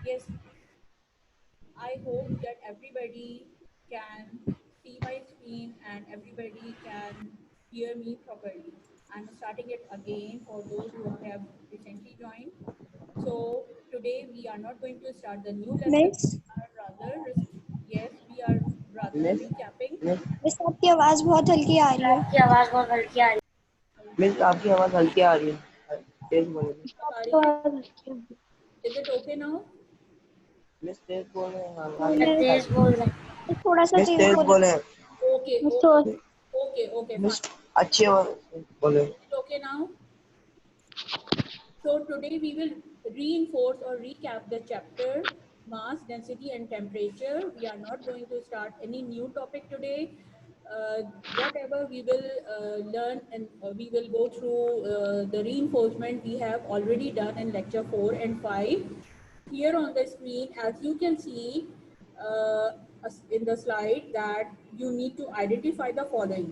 Yes, I hope that everybody can see my screen and everybody can hear me properly. I'm starting it again for those who have recently joined. So today we are not going to start the new lesson. Miss Yes, we are rather miss recapping. Miss miss आपकी आवाज़ बहुत हल्की आ रही है। आपकी आवाज बहुत हल्की आ रही है। मिस आपकी आवाज हल्की आ रही है, तेज बोलिए। आ आपकी रही है? आवाज़ हल्की आ रही Is it okay now? Miss तेज बोल रहे हैं, है। मिस तेज बोल रहे हैं। मिस थोड़ा सा मिस तेज तेज बोले। बोले। Okay, मिस तो okay, okay, okay, miss fine. अच्छी आवाज बोले। Is it okay now? So today we will reinforce or recap the chapter mass, density and temperature. We are not going to start any new topic today. Whatever we will learn and we will go through the reinforcement we have already done in lecture 4 and 5. Here on the screen, as you can see uh, in the slide, that you need to identify the following: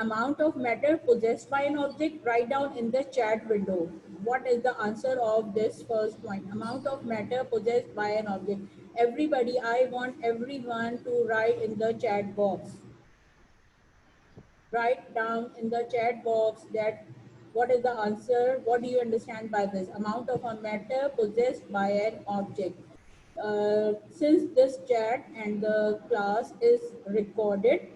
amount of matter possessed by an object. Write down in the chat window what is the answer of this first point: amount of matter possessed by an object. Everybody, I want everyone to write in the chat box. Write down in the chat box that what is the answer, what do you understand by this: amount of a matter possessed by an object. Since this chat and the class is recorded,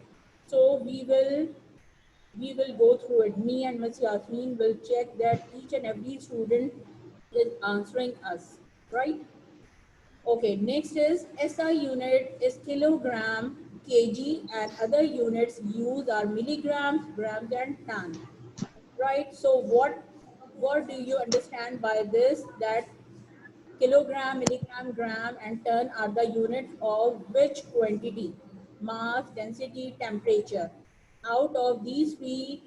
so we will go through it. Me and Ms. Yasmin will check that each and every student is answering us, right? Okay, next is SI unit is kilogram, kg, and other units used are milligrams, grams, and ton. Right? So what do you understand by this? That kilogram, milligram, gram, and ton are the units of which quantity? Mass, density, temperature. Out of these three,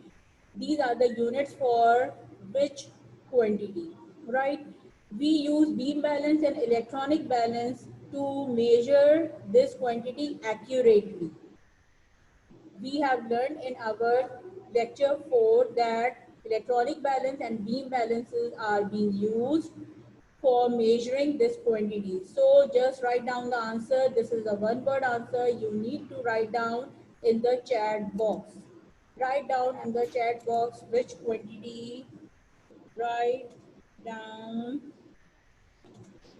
these are the units for which quantity, right? We use beam balance and electronic balance to measure this quantity accurately. We have learned in our lecture 4 that electronic balance and beam balances are being used for measuring this quantity. So just write down the answer. This is a one word answer. You need to write down in the chat box. Write down in the chat box which quantity. Write down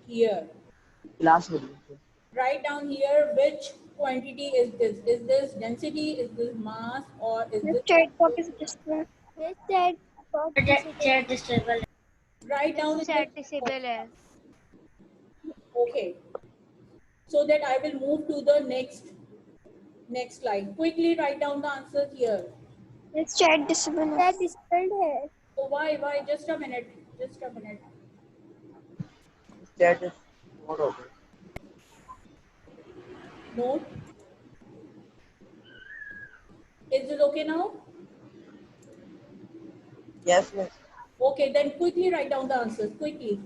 here. Class हो रही है। Write down here which quantity is this. Is this density? Is this mass? Or is miss this chat box temperature? Display. Chat disable है। Write down in the chat disable है। okay, so that I will move to the next slide. Quickly write down the answers here. Miss chat disable है। Chat disabled है। So why? Just a minute. Just a minute. Chat mode हो गया। Note. Is this okay now? Yes miss. Okay, then quickly write down the answers. Quickly.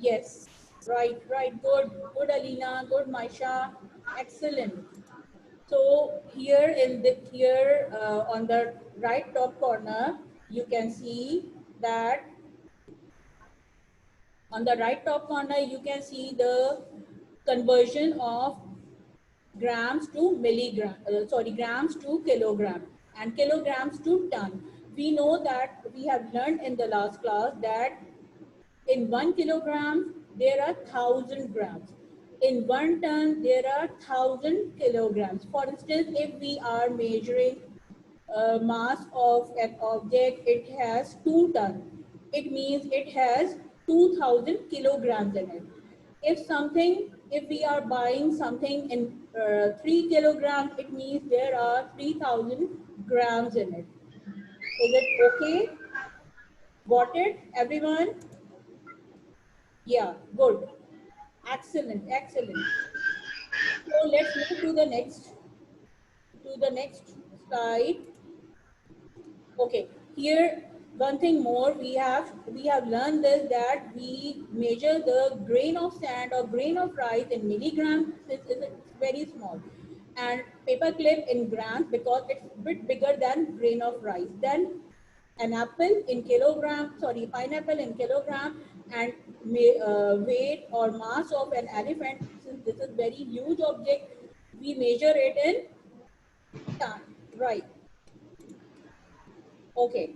Yes. Right. Good, Alina. Good, Maisha. Excellent. So here on the right top corner, you can see that on the right top corner you can see the conversion of grams to grams to kilogram and kilograms to ton. We know that we have learned in the last class that in 1 kilogram there are 1,000 grams. In 1 ton there are 1,000 kilograms. For instance, if we are measuring mass of an object, it has 2 tons. It means it has 2,000 kilograms in it. If we are buying something in 3 kilograms, it means there are 3,000 grams in it. Is it okay? Got it, everyone? Yeah, good. Excellent. So let's move to the next slide. Okay, here one thing more we have learned this, that we measure the grain of sand or grain of rice in milligrams. It's very small, and paper clip in grams because it's a bit bigger than grain of rice. Then an apple in kilogram, sorry, pineapple in kilogram, and weight or mass of an elephant, since this is very huge object, we measure it in ton, right? Okay.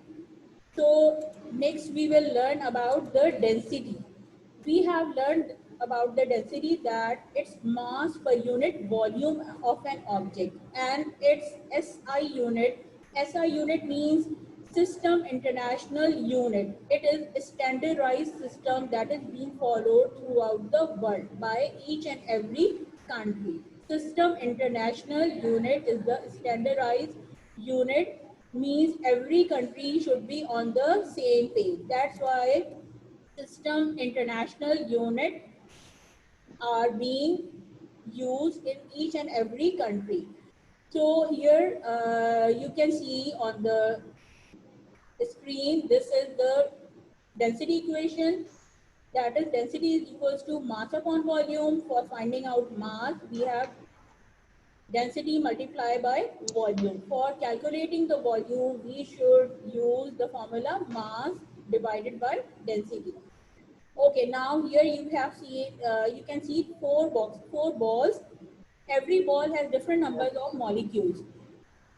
So next we will learn about the density. We have learned about the density, that it's mass per unit volume of an object, and its SI unit. SI unit means System International Unit. It is a standardized system that is being followed throughout the world by each and every country. System International Unit is the standardized unit, means every country should be on the same page. That's why System International Unit are being used in each and every country. So here you can see on the screen, this is the density equation. That is, density is equals to mass upon volume. For finding out mass, we have density multiplied by volume. For calculating the volume, we should use the formula mass divided by density. Okay, now here you have seen, you can see four balls. Every ball has different numbers of molecules.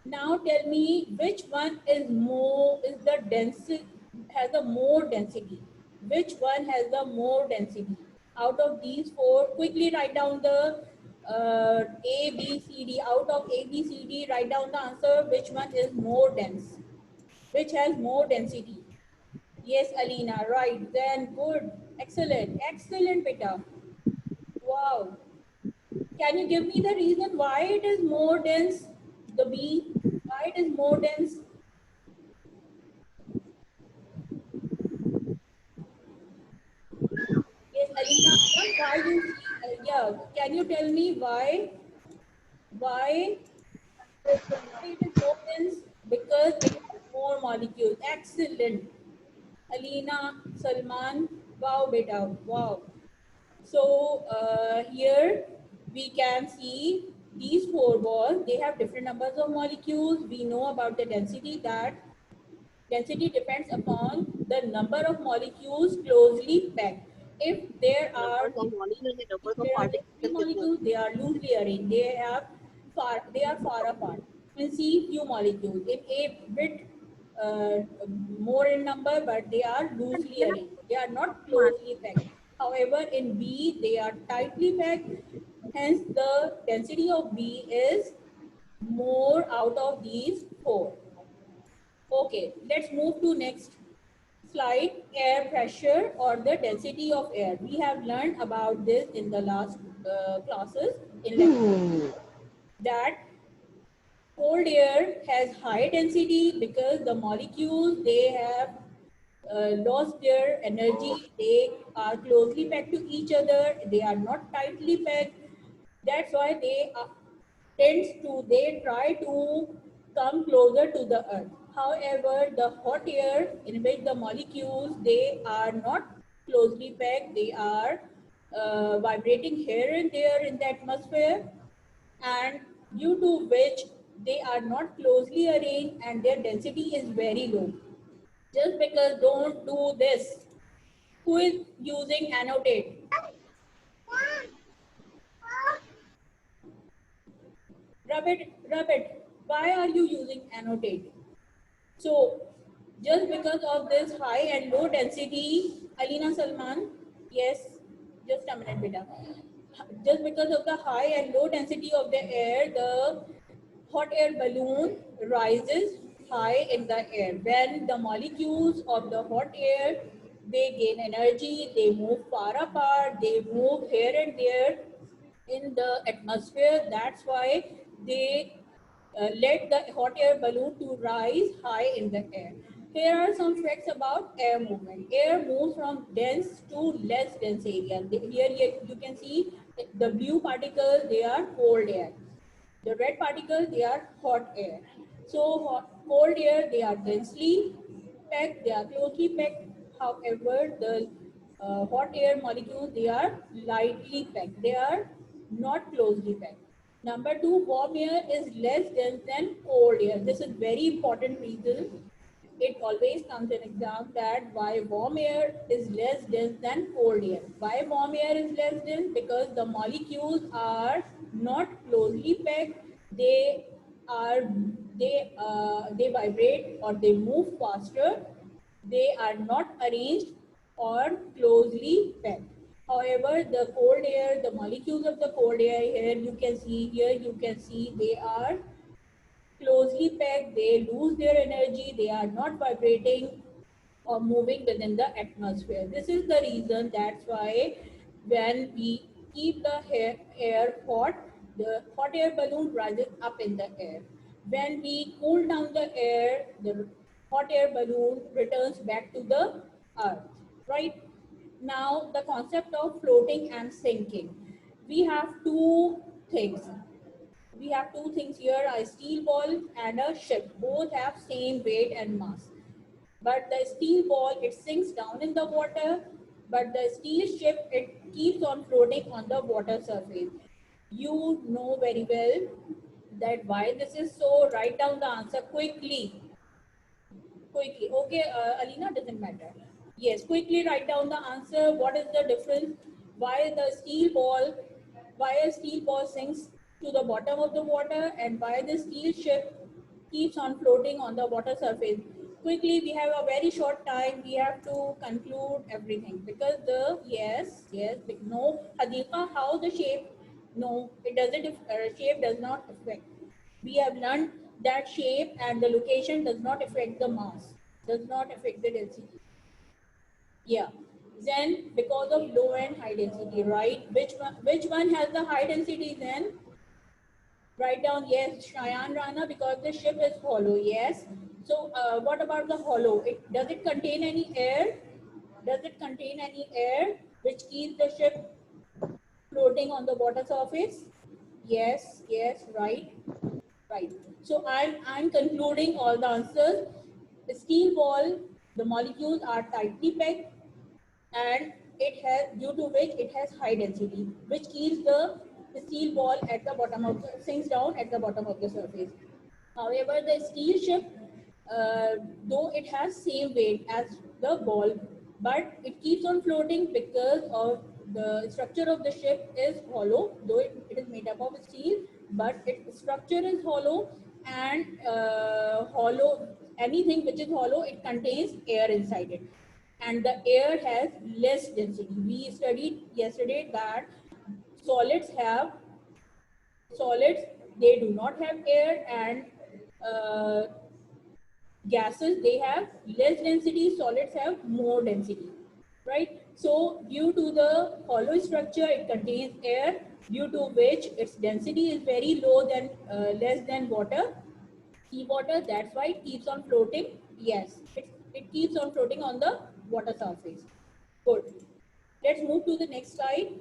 Now tell me which one is the density, has the more density. Which one has the more density? Out of these four, quickly write down the A, B, C, D. Out of A, B, C, D, write down the answer. Which one is more dense? Which has more density? Yes, Alina, right. Then good. Excellent. Excellent, beta. Wow. Can you give me the reason why it is more dense? The B, why it is more dense? Yes, Alina, why you see, yeah, can you tell me why it is more dense? Because it has more molecules. Excellent. Alina, Salman, wow, beta, wow. So here we can see these four balls, they have different numbers of molecules. We know about the density, that density depends upon the number of molecules closely packed. If there are numbers of molecules and if numbers of there are particles three कितने molecules, they are loosely arranged. They are far apart. In C, few molecules. In A, bit more in number, but they are loosely arranged. They are not closely packed. However, in B, they are tightly packed. Hence, the density of B is more out of these four. Okay, let's move to next slide, air pressure or the density of air. We have learned about this in the last classes in lecture, that cold air has high density because the molecules, they have lost their energy. They are closely packed to each other. They are not tightly packed. That's why they try to come closer to the earth. However, the hot air, in which the molecules, they are not closely packed, they are vibrating here and there in the atmosphere, and due to which they are not closely arranged and their density is very low. Just because, don't do this. Who is using annotate? Rabbit, why are you using annotate? So, just because of this high and low density, Alina Salman, yes, just a minute, beta. Just because of the high and low density of the air, the hot air balloon rises high in the air. When the molecules of the hot air, they gain energy, they move far apart, they move here and there in the atmosphere. That's why they let the hot air balloon to rise high in the air. Here are some facts about air movement. Air moves from dense to less dense area. Here you can see the blue particles, they are cold air. The red particles, they are hot air. So cold air, they are densely packed, they are closely packed. However, the hot air molecules, they are lightly packed. They are not closely packed. Number two, warm air is less dense than cold air. This is very important reason. it always comes in exam that why warm air is less dense than cold air. Why warm air is less dense? Because the molecules are not closely packed. They are they vibrate or they move faster. They are not arranged or closely packed. However, the cold air, the molecules of the cold air here you can see they are closely packed, they lose their energy, they are not vibrating or moving within the atmosphere. This is the reason, that's why when we keep the air hot, the hot air balloon rises up in the air. When we cool down the air, the hot air balloon returns back to the earth, right? Now, the concept of floating and sinking. We have two things. We have two things here, a steel ball and a ship. Both have same weight and mass. But the steel ball, it sinks down in the water, but the steel ship, it keeps on floating on the water surface. You know very well that why this is so. Write down the answer quickly. Quickly. Okay, Alina, doesn't matter. Yes, quickly write down the answer. What is the difference? Why the steel ball, why a steel ball sinks to the bottom of the water and why the steel ship keeps on floating on the water surface? Quickly, we have a very short time. We have to conclude everything because no, Hadika, how the shape, no, it doesn't, shape does not affect. We have learned that shape and the location does not affect the mass, does not affect the density. Yeah. Then because of low and high density, right? Which one has the high density then? Write down yes, Shayan Rana, because the ship is hollow. Yes. So what about the hollow? Does it contain any air? Does it contain any air which keeps the ship floating on the water surface? Yes, yes, right. Right. So I'm concluding all the answers. The steel ball, the molecules are tightly packed and it has due to which it has high density, which keeps the steel ball at the bottom of the sinks down at the bottom of the surface. However, the steel ship, though it has same weight as the ball, but it keeps on floating because of the structure of the ship is hollow, though it is made up of steel, but its structure is hollow and hollow, anything which is hollow, it contains air inside it. And the air has less density. We studied yesterday that solids have solids, they do not have air, and uh, gases, they have less density, solids have more density, right? So due to the hollow structure, it contains air, due to which its density is very low than less than water, seawater. That's why it keeps on floating. Yes, it keeps on floating on the water surface. Good. Let's move to the next slide.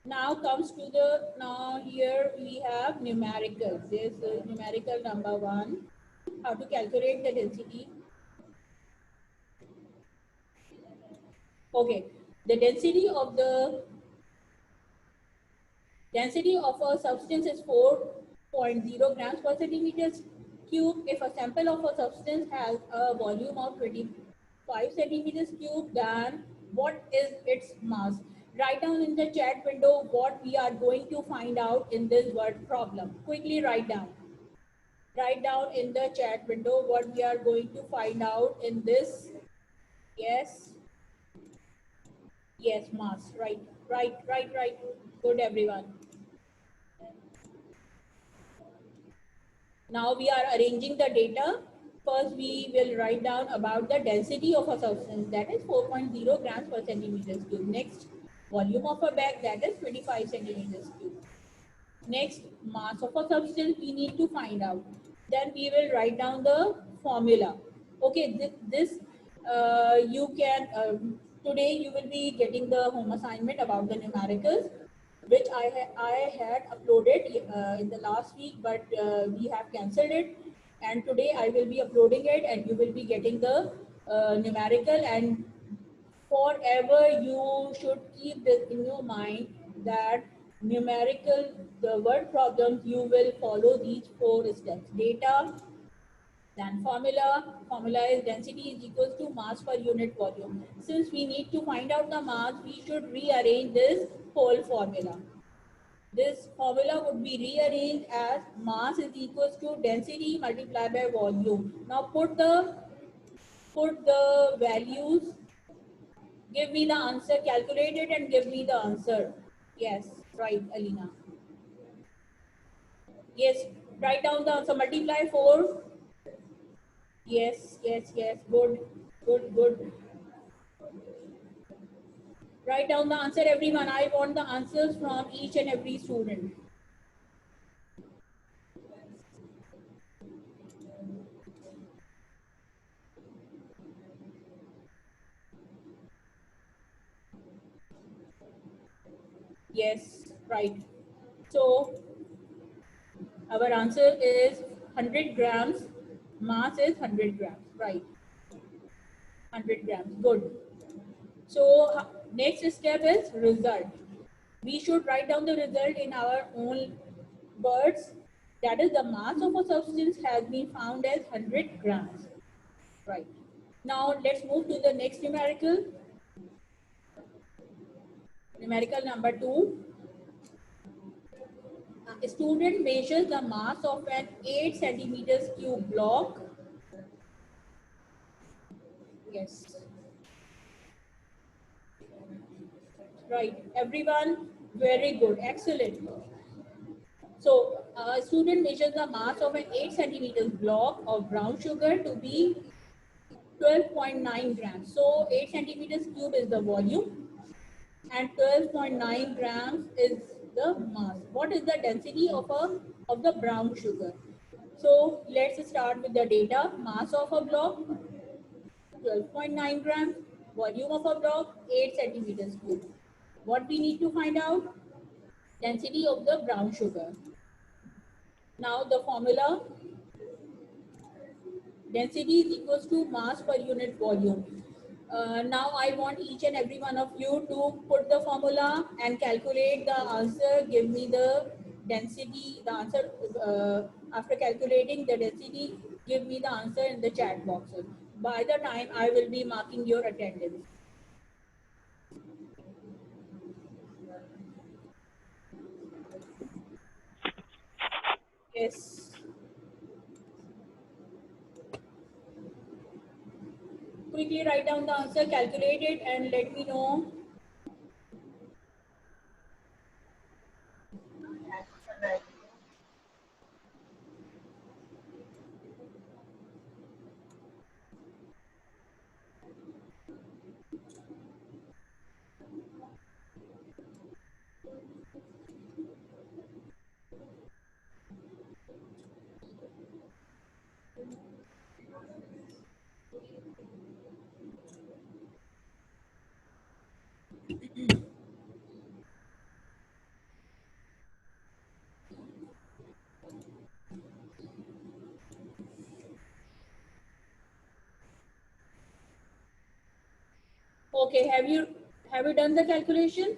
Now comes to the, now here we have numericals. This is numerical number 1. How to calculate the density. Okay, the density of a substance is 4.0 grams per centimeter cube. If a sample of a substance has a volume of 25 centimeters cube, then what is its mass? Write down in the chat window what we are going to find out in this word problem. Quickly write down. Write down in the chat window what we are going to find out in this. Yes. Yes, mass. Right. Good, everyone. Now we are arranging the data. First, we will write down about the density of a substance, that is 4.0 grams per centimeters cube. Next, volume of a bag, that is 25 centimeters cube. Next, mass of a substance we need to find out. Then we will write down the formula. Okay, this you can, today you will be getting the home assignment about the numericals, which I had uploaded in the last week, but we have cancelled it. And today I will be uploading it and you will be getting the numerical, and forever you should keep this in your mind that numerical, the word problems, you will follow these 4 steps: data, Then formula is density is equals to mass per unit volume. Since we need to find out the mass, we should rearrange this whole formula. This formula would be rearranged as mass is equals to density multiplied by volume. Now put the values, give me the answer, calculate it and give me the answer. Yes, right, Alina. Yes, write down the answer, multiply 4. Yes, yes, yes, good, good, good. Write down the answer, everyone. I want the answers from each and every student. Yes, right. So our answer is 100 grams. Mass is 100 grams. Right. 100 grams. Good. So next step is result. We should write down the result in our own words. That is, the mass of a substance has been found as 100 grams. Right. Now let's move to the next numerical. Numerical number 2. A student measures the mass of an 8 centimeters cube block. Yes. Right. Everyone, very good. Excellent. So, a student measures the mass of an 8 centimeters block of brown sugar to be 12.9 grams. So, 8 centimeters cube is the volume and 12.9 grams is the mass. What is the density of the brown sugar? So, let's start with the data. Mass of a block 12.9 grams, volume of a block 8 centimeters cube. What we need to find out? Density of the brown sugar. Now the formula, density is equals to mass per unit volume. Now I want each and every one of you to put the formula and calculate the answer. Give me the density, the answer after calculating the density, give me the answer in the chat boxes. By the time I will be marking your attendance. Yes. Quickly write down the answer, calculate it and let me know. Okay, have you done the calculation?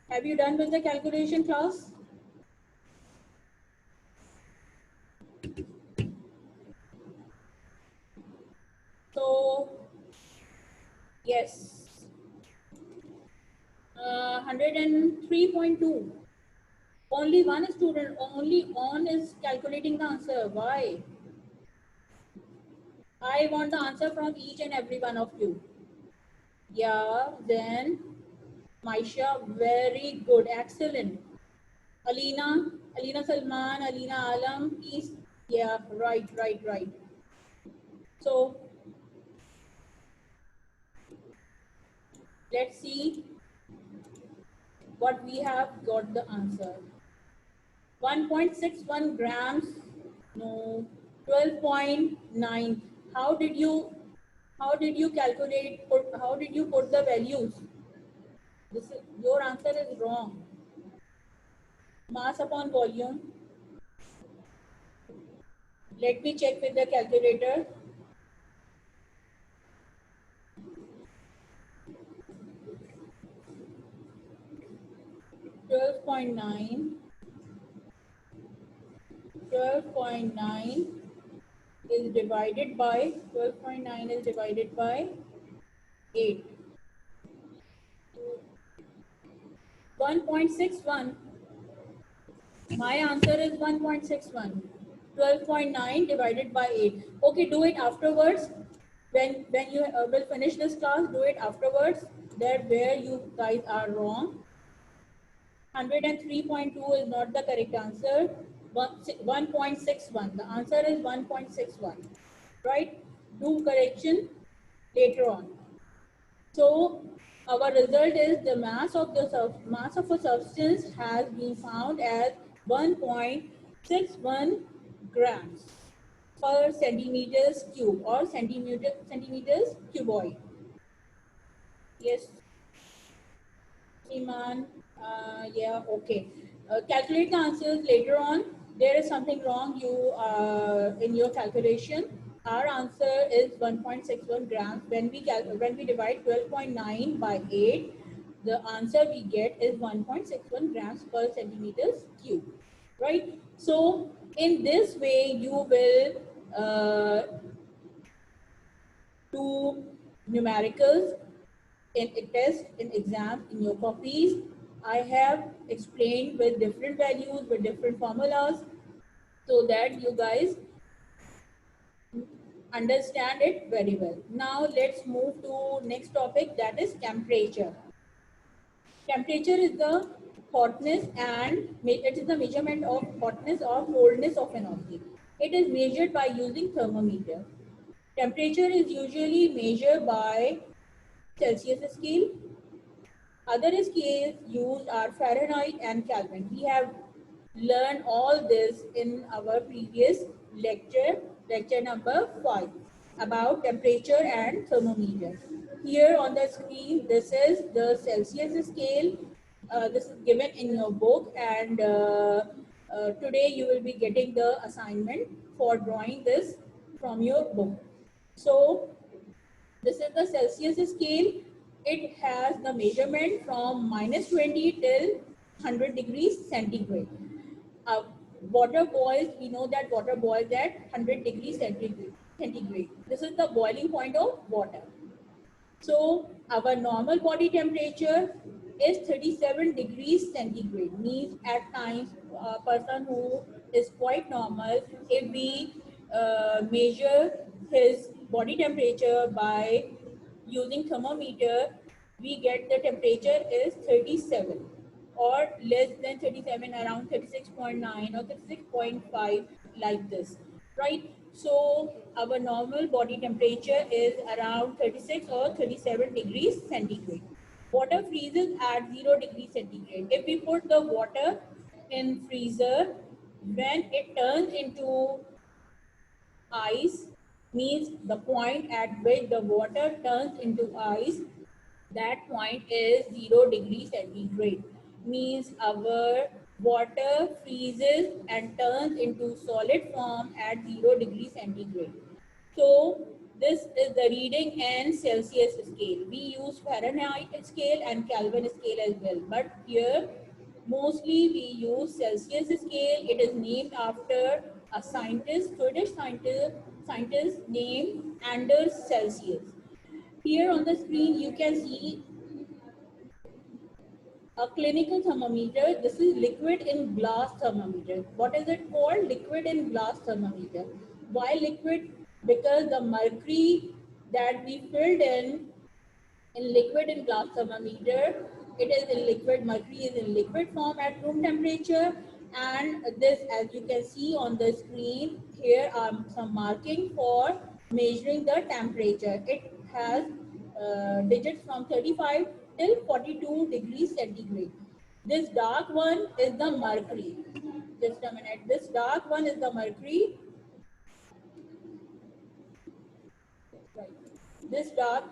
Have you done with the calculation, class? So yes, 103.2. Only one student, only on is calculating the answer. Why? I want the answer from each and every one of you. Yeah, then Maisha, very good, excellent. Alina Salman, Alina Alam, please. Yeah, right, right, right. So let's see what we have got the answer. 1.61 grams, no, 12.9. How did you calculate, how did you put the values? Your answer is wrong. Mass upon volume. Let me check with the calculator. 12.9. 12.9 is divided by 12.9 is divided by 8. 1.61. My answer is 1.61. 12.9 divided by 8. Okay, do it afterwards. When you will finish this class, do it afterwards. That where you guys are wrong. 103.2 is not the correct answer. 1.61. The answer is 1.61. Right? Do correction later on. So our result is the mass of mass of a substance has been found as 1.61 grams per centimeters cube or centimeters cuboid. Yes, Iman. Yeah, okay. Calculate the answers later on. There is something wrong in your calculation. Our answer is 1.61 grams. When we divide 12.9 by 8, the answer we get is 1.61 grams per centimeters cube. Right? So in this way, you will do numericals in a test, in exam, in your copies. I have explained with different values, with different formulas, so that you guys understand it very well. Now let's move to next topic, that is temperature. Temperature is the hotness and it is the measurement of hotness or coldness of an object. It is measured by using thermometer. Temperature is usually measured by Celsius scale. Other scales used are Fahrenheit and Kelvin. We have learned all this in our previous lecture number 5, about temperature and thermometer. Here on the screen, this is the Celsius scale. This is given in your book, and today you will be getting the assignment for drawing this from your book. So this is the Celsius scale. It has the measurement from -20 till 100 degrees centigrade. Water boils, we know that water boils at 100 degrees centigrade. This is the boiling point of water. So our normal body temperature is 37 degrees centigrade. Means at times a person who is quite normal, if we measure his body temperature by using thermometer, we get the temperature is 37 or less than 37, around 36.9 or 36.5, like this, right? So our normal body temperature is around 36 or 37 degrees centigrade. Water freezes at 0 degrees centigrade. If we put the water in freezer, when it turns into ice, means the point at which the water turns into ice, that point is 0 degrees centigrade. Means our water freezes and turns into solid form at 0 degrees centigrade. So this is the reading in Celsius scale. We use Fahrenheit scale and Kelvin scale as well, but here mostly we use Celsius scale. It is named after a scientist, Swedish scientist named Anders Celsius. Here on the screen you can see a clinical thermometer. This is liquid in glass thermometer. What is it called? Liquid in glass thermometer. Why liquid? Because the mercury that we filled in liquid in glass thermometer, it is in liquid, mercury is in liquid form at room temperature. And this, as you can see on the screen, here are some marking for measuring the temperature. It has digits from 35 till 42 degrees centigrade. This dark one is the mercury. Just a minute. This dark one is the mercury. Right. This dark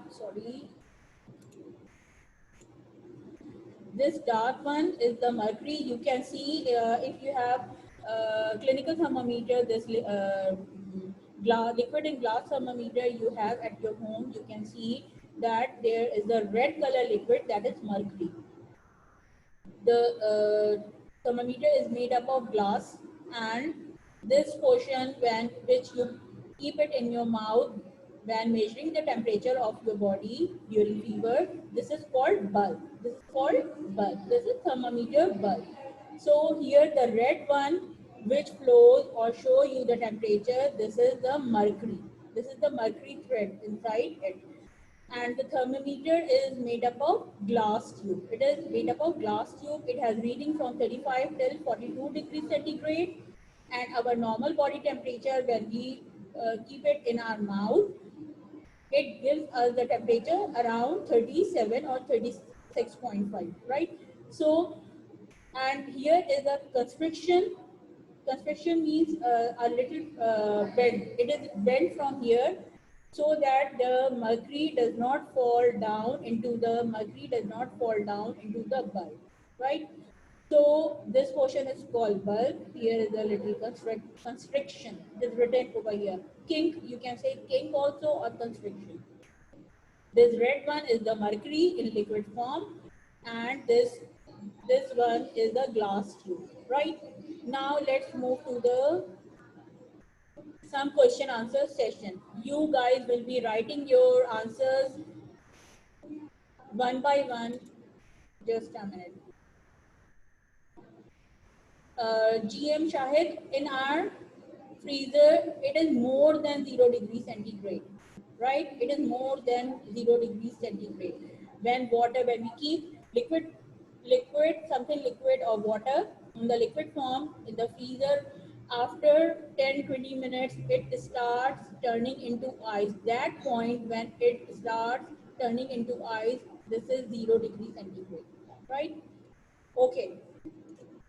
one is the mercury. You can see if you have clinical thermometer, this liquid and glass thermometer you have at your home, you can see that there is a red color liquid, that is mercury. The thermometer is made up of glass, and this portion which you keep it in your mouth when measuring the temperature of your body during fever. This is called bulb. This is called bulb. This is thermometer bulb. So here the red one which flows or show you the temperature, this is the mercury. This is the mercury thread inside it. And the thermometer is made up of glass tube. It is made up of glass tube. It has reading from 35 till 42 degrees centigrade. And our normal body temperature when we keep it in our mouth, it gives us the temperature around 37 or 36.5, right? So, and here is a constriction. Constriction means a little bend. It is bent from here so that the mercury does not fall down into the bulb, right? So this portion is called bulb. Here is a little constriction. It is written over here. Kink, you can say kink also or constriction. This red one is the mercury in liquid form, and this one is the glass tube, right? Now let's move to the some question answer session. You guys will be writing your answers one by one. Just a minute. GM Shahid, in our freezer, it is more than 0 degrees centigrade, right? It is more than 0 degrees centigrade. When we keep something liquid or water in the liquid form in the freezer, after 10-20 minutes, it starts turning into ice. That point when it starts turning into ice, this is 0 degrees centigrade, right? Okay.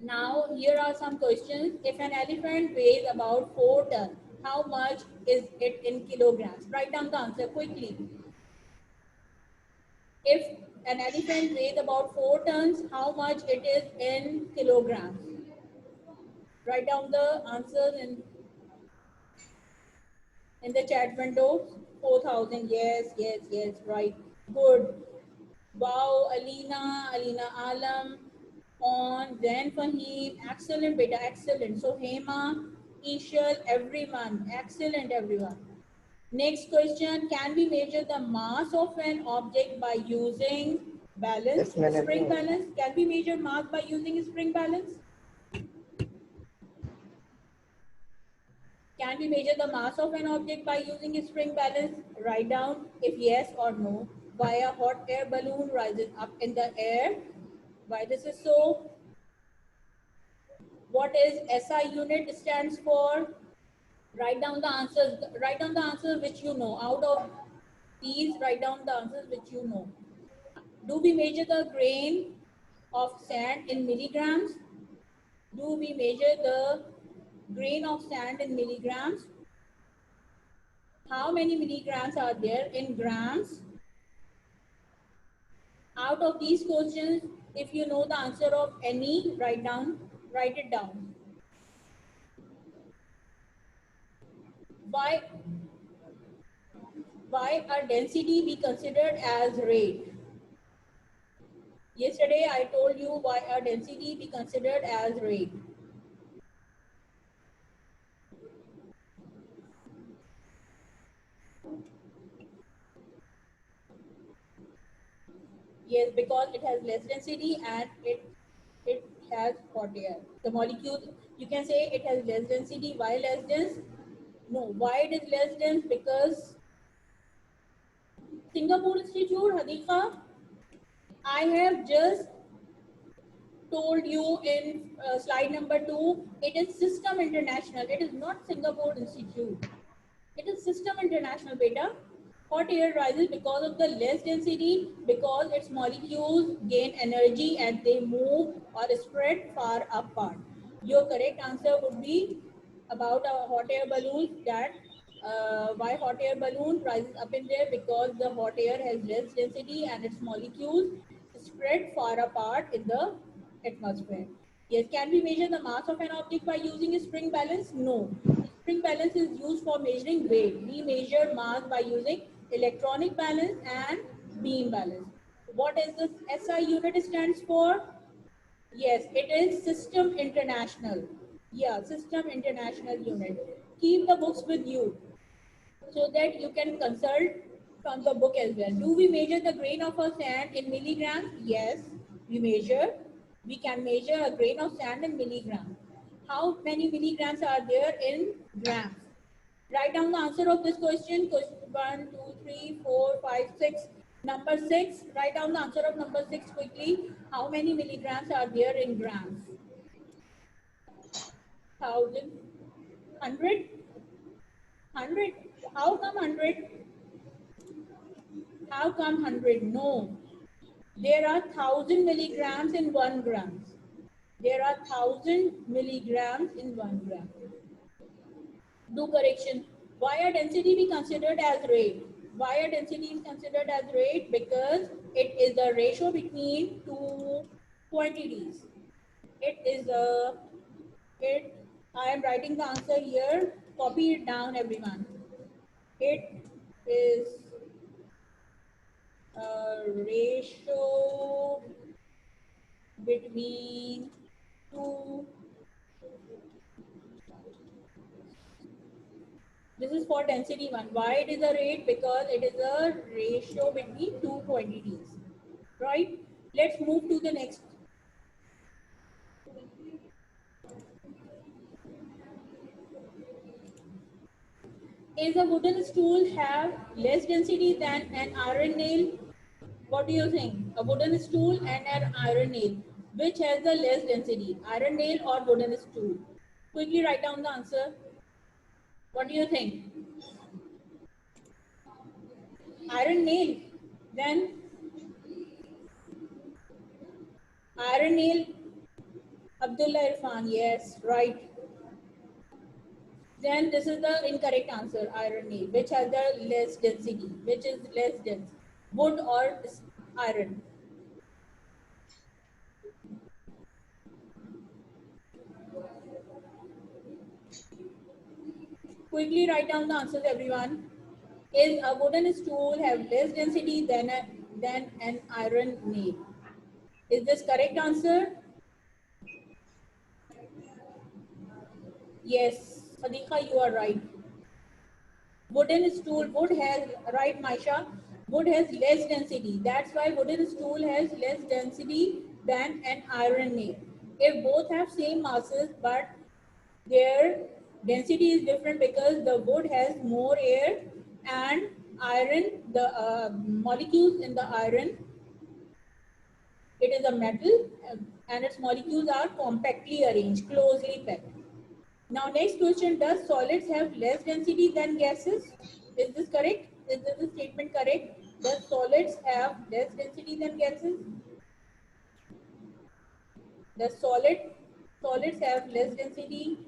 Now, here are some questions. If an elephant weighs about 4 tons, how much is it in kilograms? Write down the answer quickly. If an elephant weighs about 4 tons, how much it is in kilograms? Write down the answers in the chat window. 4,000. Yes, right. Good. Wow, Alina Alam, on Zain Fahim, excellent beta, excellent. So Hema, Ishal, everyone, excellent everyone. Next question, can we measure the mass of an object by using balance, spring balance? Can we measure mass by using spring balance? Can we measure the mass of an object by using a spring balance? Write down if yes or no. Why a hot air balloon rises up in the air? Why this is so? What is SI unit stands for? Write down the answers. Write down the answers which you know. Out of these, write down the answers which you know. Do we measure the grain of sand in milligrams? Do we measure the grain of sand in milligrams? How many milligrams are there in grams? Out of these questions, if you know the answer of any, write it down. Why a density be considered as rate? Yesterday I told you why a density be considered as rate. Yes, because it has less density and it has hot air. The molecules, you can say it has less density. Why less dense? No, why it is less dense? Because Singapore Institute, Hadika, I have just told you in slide number 2, it is System International. It is not Singapore Institute. It is System International, beta. Hot air rises because of the less density, because its molecules gain energy and they move or spread far apart. Your correct answer would be about a hot air balloon, that why hot air balloon rises up in there, because the hot air has less density and its molecules spread far apart in the atmosphere. Yes, can we measure the mass of an object by using a spring balance? No. Spring balance is used for measuring weight. We measure mass by using electronic balance and beam balance. What is this SI unit stands for? Yes, it is System International. Yeah, System International unit. Keep the books with you. so that you can consult from the book as well. Do we measure the grain of a sand in milligrams? Yes, we measure. We can measure a grain of sand in milligrams. How many milligrams are there in grams? Write down the answer of this question. Question 1, 2, 3, 4, 5, 6. Number 6. Write down the answer of number 6 quickly. How many milligrams are there in grams? 1000, 100, 100. How come 100? How come 100? No. There are 1000 milligrams in 1 gram. There are 1000 milligrams in 1 gram. Do correction. Why are density be considered as rate? Why are density is considered as rate? Because it is the ratio between two quantities. I am writing the answer here. Copy it down, everyone. It is a ratio between two. This is for density one. Why it is a rate? Because it is a ratio between two quantities. Right? Let's move to the next. Is a wooden stool have less density than an iron nail? What do you think? A wooden stool and an iron nail. Which has the less density? Iron nail or wooden stool? Quickly write down the answer. What do you think? Iron nail. Then iron nail. Abdullah Irfan. Yes, right. Then this is the incorrect answer, iron nail, which has the less density, which is less dense, wood or iron. Quickly write down the answers, everyone. Is a wooden stool have less density than an iron nail? Is this correct answer? Yes, Sadiqa, you are right. Wooden stool, wood has, right Maisha, wood has less density. That's why wooden stool has less density than an iron nail. If both have same masses, but their density is different because the wood has more air and iron, the molecules in the iron, it is a metal and its molecules are compactly arranged, closely packed. Now next question, does solids have less density than gases? Is this correct? Is this statement correct? Does solids have less density than gases? Does solids have less density?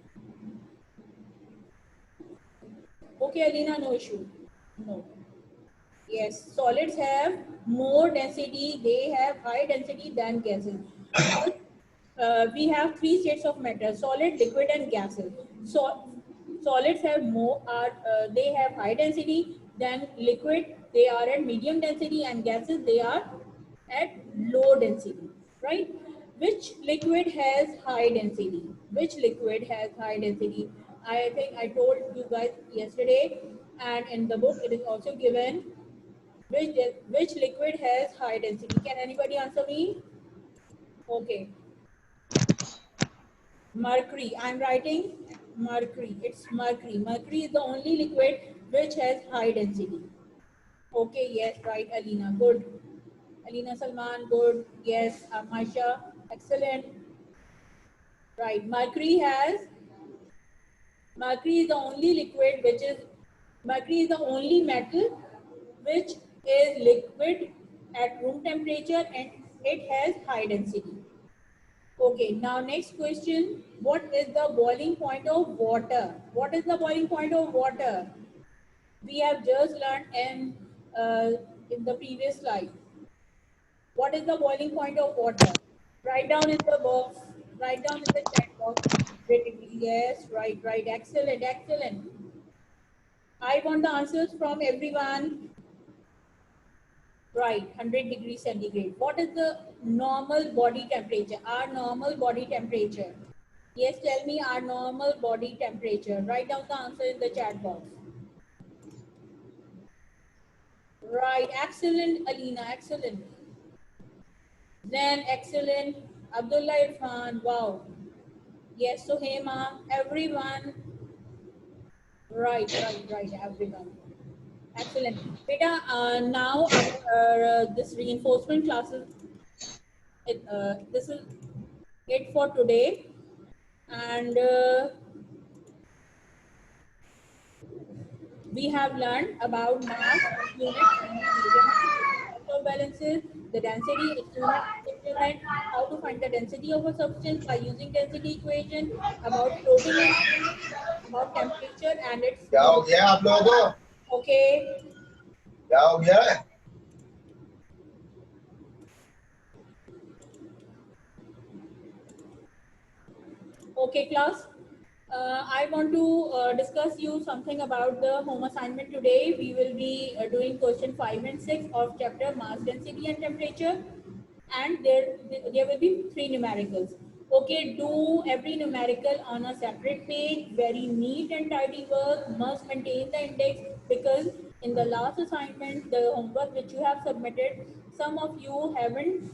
Okay, Alina, no issue. No. Yes, solids have more density. They have high density than gases. We have three states of matter: solid, liquid, and gases. So solids have they have high density than liquid. They are at medium density, and gases they are at low density. Right? Which liquid has high density? Which liquid has high density? I think I told you guys yesterday, and in the book it is also given. Which liquid has high density? Can anybody answer me? Okay. Mercury. I'm writing mercury. It's mercury. Mercury is the only liquid which has high density. Okay, yes, right, Alina. Good. Alina Salman, good. Yes, Maisha, excellent. Right. Mercury is the only liquid which is, mercury is the only metal which is liquid at room temperature and it has high density. Okay, now next question. What is the boiling point of water? What is the boiling point of water? We have just learned in the previous slide. What is the boiling point of water? Write down in the box. Write down in the chat box. Yes, right. Excellent, excellent. I want the answers from everyone. Right, 100 degrees centigrade. What is the normal body temperature? Our normal body temperature. Yes, tell me our normal body temperature. Write down the answer in the chat box. Right, excellent, Alina, excellent. Then excellent, Abdullah Irfan, wow. Yes, so Hema, everyone. Right, everyone. Excellent. Beta, now our this reinforcement classes, this is it for today. And we have learned about mass, unit, and measurement, balances, the density, experiment, how to find the density of a substance by using density equation, about floating and about temperature and its. क्या हो गया आप लोगों को? Okay. क्या हो गया है? Okay, class. I want to discuss you something about the home assignment today. We will be doing question 5 and 6 of chapter mass, density and temperature, and there will be 3 numericals. Okay, do every numerical on a separate page. Very neat and tidy work. Must maintain the index, because in the last assignment, the homework which you have submitted, some of you haven't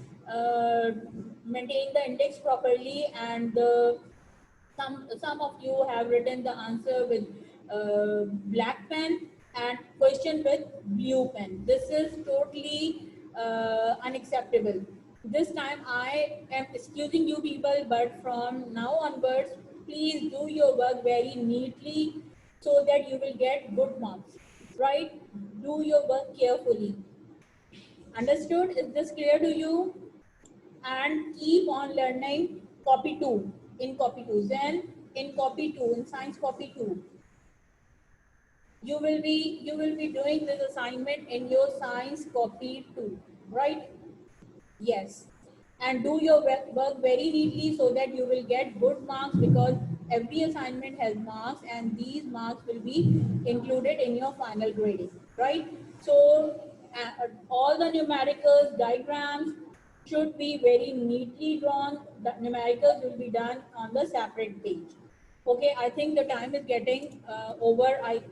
maintained the index properly, and some of you have written the answer with black pen and question with blue pen. This is totally unacceptable. This time I am excusing you people, but from now onwards, please do your work very neatly so that you will get good marks. Right? Do your work carefully. Understood? Is this clear to you? And keep on learning copy 2 in copy 2, then in copy 2, in science copy 2, you will be doing this assignment in your science copy 2, right? Yes, and do your work very neatly so that you will get good marks, because every assignment has marks and these marks will be included in your final grading, right? So all the numericals, diagrams should be very neatly drawn. The numericals will be done on the separate page. Okay, I think the time is getting over. I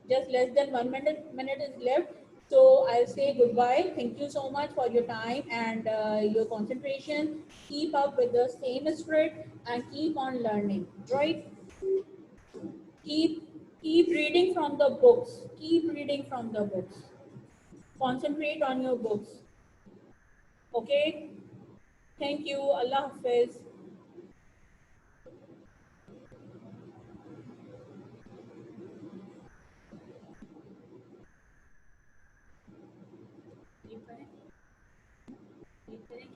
just less than 1 minute is left. So I'll say goodbye. Thank you so much for your time and your concentration. Keep up with the same spirit and keep on learning, right? Keep reading from the books. Keep reading from the books. Concentrate on your books. Okay? Thank you. Allah Hafiz.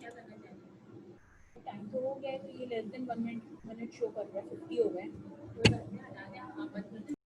क्या करना चाहिए? Time तो हो गया है, तो ये less than 1 minute show कर रहा है, 50 हो गए।